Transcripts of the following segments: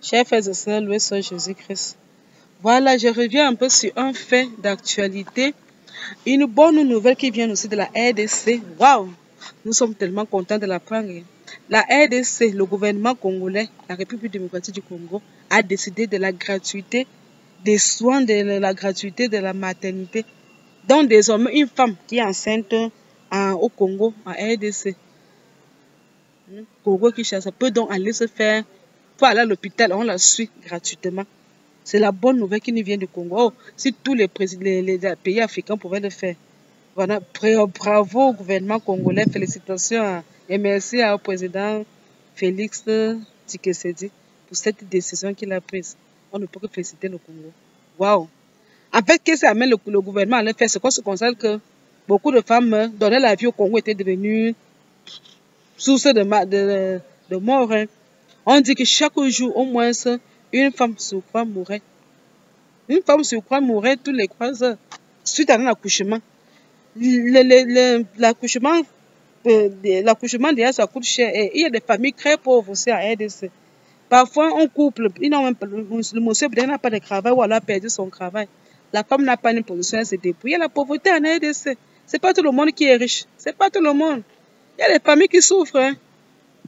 Chers frères et sœurs, loué soit Jésus-Christ. Voilà, je reviens un peu sur un fait d'actualité. Une bonne nouvelle qui vient aussi de la RDC. Waouh! Nous sommes tellement contents de l'apprendre. La RDC, le gouvernement congolais, la République démocratique du Congo, a décidé de la gratuité des soins, de la gratuité de la maternité. Donc désormais, une femme qui est enceinte au Congo, en RDC, Congo Kinshasa, peut donc aller se faire, pour aller à l'hôpital, on la suit gratuitement. C'est la bonne nouvelle qui nous vient du Congo. Oh, si tous les pays africains pouvaient le faire. Voilà, bravo au gouvernement congolais, félicitations et merci au président Félix Tshisekedi pour cette décision qu'il a prise. On ne peut que féliciter le Congo. Waouh! En fait, qu'est-ce que ça amène le gouvernement à le faire? C'est qu'on se constate que beaucoup de femmes donnaient la vie au Congo étaient devenues source de mort. Hein. On dit que chaque jour, au moins, une femme sur trois mourait. Une femme sur trois mourait tous les 3 heures suite à un accouchement. L'accouchement, déjà, ça coûte cher. Et il y a des familles très pauvres aussi à RDC. Parfois, un couple, le monsieur n'a pas de travail ou alors a perdu son travail. La femme n'a pas une position à se débrouiller. Il y a la pauvreté en RDC. C'est pas tout le monde qui est riche. C'est pas tout le monde. Il y a des familles qui souffrent. Hein.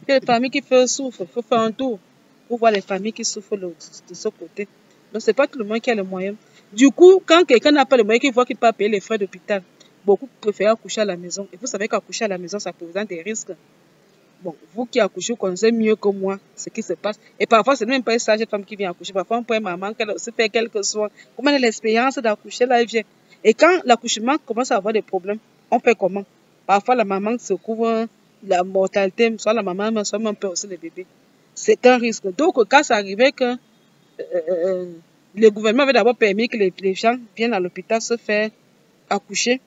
Il y a des familles qui souffrent. Il faut faire un tour pour voir les familles qui souffrent de ce côté. Donc, c'est pas tout le monde qui a le moyen. Du coup, quand quelqu'un n'a pas le moyen, qu'il voit qu'il ne peut pas payer les frais d'hôpital, beaucoup préfèrent accoucher à la maison. Et vous savez qu'accoucher à la maison, ça présente des risques. Bon, vous qui accouchez, vous connaissez mieux que moi ce qui se passe. Et parfois, ce n'est même pas une sage femme qui vient accoucher. Parfois, on peut être maman, qu'elle se fait quelques soins. Comment elle a l'expérience d'accoucher, là, elle vient. Et quand l'accouchement commence à avoir des problèmes, on fait comment? Parfois, la maman se couvre la mortalité, soit la maman, soit même aussi le bébé. C'est un risque. Donc, quand ça arrivait que le gouvernement avait d'abord permis que les gens viennent à l'hôpital se faire accoucher,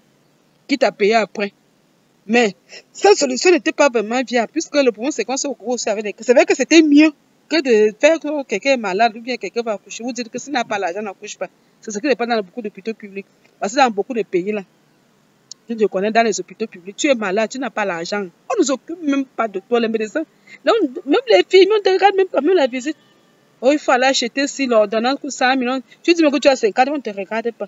quitte à payer après. Mais cette solution n'était pas vraiment viable, puisque le problème, c'est qu'on s'est aussi avec des... C'est vrai que c'était mieux que de faire que quelqu'un est malade ou bien quelqu'un va accoucher. Vous dites que s'il n'a pas l'argent, n'accouche pas. C'est ce qui n'est pas dans beaucoup d'hôpitaux publics. Parce que dans beaucoup de pays, là, je connais dans les hôpitaux publics, tu es malade, tu n'as pas l'argent. On ne nous occupe même pas de toi, les médecins. Donc, même les filles, on ne te regarde même pas, même la visite. Oh, il faut aller acheter si l'ordonnance coûte 100 millions. Tu dis même que tu as 50, on ne te regarde pas.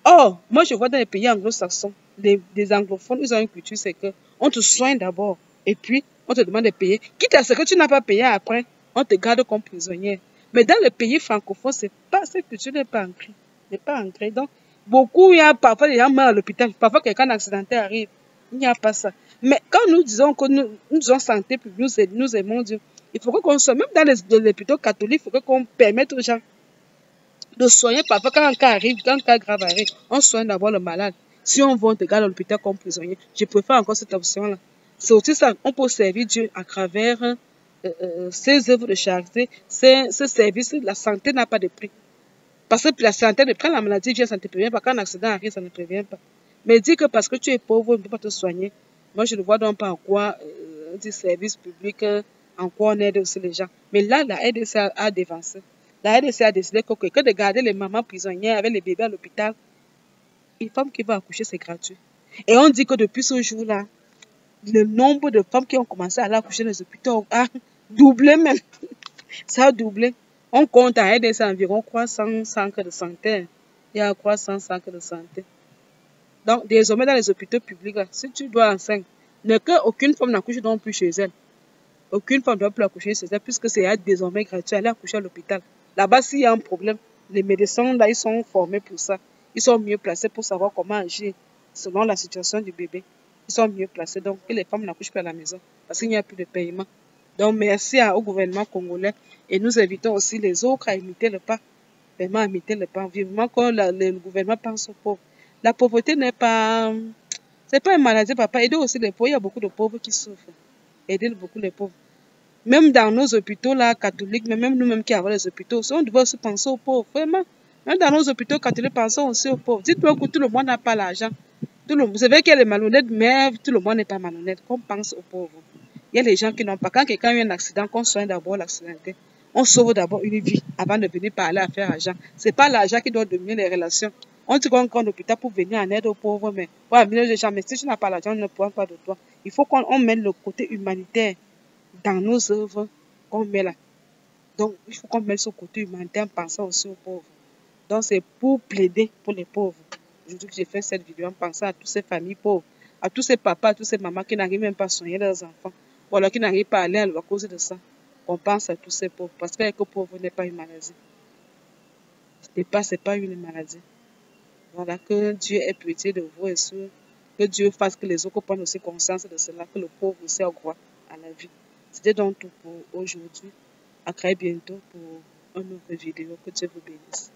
Oh, moi je vois dans les pays anglo-saxons, des anglophones, ils ont une culture, c'est qu'on te soigne d'abord et puis on te demande de payer. Quitte à ce que tu n'as pas payé après, on te garde comme prisonnière. Mais dans les pays francophones, c'est pas, cette culture n'est pas ancrée. N'est pas ancrée. Donc, beaucoup, il y a parfois des gens meurent à l'hôpital, parfois quelqu'un accidenté arrive. Il n'y a pas ça. Mais quand nous disons que nous sommes santé publique, nous aimons Dieu, il faut qu'on soit, même dans les hôpitaux catholiques, il faut qu'on permette aux gens de soigner parfois quand un cas arrive, quand un cas grave arrive, on soigne d'abord le malade. Si on veut, on te garde à l'hôpital comme prisonnier. Je préfère encore cette option-là. C'est aussi ça, on peut servir Dieu à travers ces œuvres de charité, ces services. La santé n'a pas de prix. Parce que la santé, quand la maladie vient, ça ne te prévient pas. Quand un accident arrive, ça ne te prévient pas. Mais dis que parce que tu es pauvre, on ne peut pas te soigner. Moi, je ne vois donc pas en quoi des services publics, en quoi on aide aussi les gens. Mais là, la RDC a dévancé. La RDC a décidé que de garder les mamans prisonnières avec les bébés à l'hôpital, une femme qui va accoucher, c'est gratuit. Et on dit que depuis ce jour-là, le nombre de femmes qui ont commencé à aller accoucher dans les hôpitaux a doublé même. Ça a doublé. On compte à RDC environ 300 centres de santé. Il y a 300 centres de santé. Donc, désormais, dans les hôpitaux publics, là, si tu dois enceinte, aucune femme n'accouche donc plus chez elle. Aucune femme ne doit plus accoucher chez elle, puisque c'est désormais gratuit. Elle est accoucher à l'hôpital. Là-bas, s'il y a un problème, les médecins, là, ils sont formés pour ça. Ils sont mieux placés pour savoir comment agir selon la situation du bébé. Ils sont mieux placés, donc, que les femmes n'accouchent plus à la maison, parce qu'il n'y a plus de paiement. Donc, merci au gouvernement congolais. Et nous invitons aussi les autres à imiter le pas. Vraiment, à imiter le pas. Vivement quand le gouvernement pense aux pauvres. La pauvreté n'est pas... C'est pas une maladie, papa. Aidez aussi les pauvres. Il y a beaucoup de pauvres qui souffrent. Aidez beaucoup les pauvres. Même dans nos hôpitaux là, catholiques, mais même nous-mêmes qui avons les hôpitaux, on doit aussi penser aux pauvres, vraiment. Même dans nos hôpitaux catholiques, pensons aussi aux pauvres. Dites-moi que tout le monde n'a pas l'argent. Vous savez qu'il y a les malhonnêtes, mais tout le monde n'est pas malhonnête. Qu'on pense aux pauvres. Il y a les gens qui n'ont pas. Quand quelqu'un a eu un accident, qu'on soigne d'abord l'accidenté. On sauve d'abord une vie avant de venir parler à faire argent. C'est pas l'argent qui doit dominer les relations. On dit qu'on prend l'hôpital pour venir en aide aux pauvres, mais pour amener les gens. Mais si tu n'as pas l'argent, on ne prend pas de toi. Il faut qu'on mette le côté humanitaire dans nos œuvres qu'on met là. Donc, il faut qu'on mette ce côté humanitaire en pensant aussi aux pauvres. Donc, c'est pour plaider pour les pauvres. Aujourd'hui, j'ai fait cette vidéo en pensant à toutes ces familles pauvres, à tous ces papas, à tous ces mamans qui n'arrivent même pas à soigner leurs enfants, ou alors qui n'arrivent pas à aller à cause de ça. On pense à tous ces pauvres, parce qu'être pauvre n'est pas une maladie. C'est pas une maladie. Voilà, que Dieu ait pitié de vous et ceux, que Dieu fasse que les autres prennent aussi conscience de cela, que le pauvre aussi a droit à la vie. C'était donc tout pour aujourd'hui. À très bientôt pour une autre vidéo. Que Dieu vous bénisse.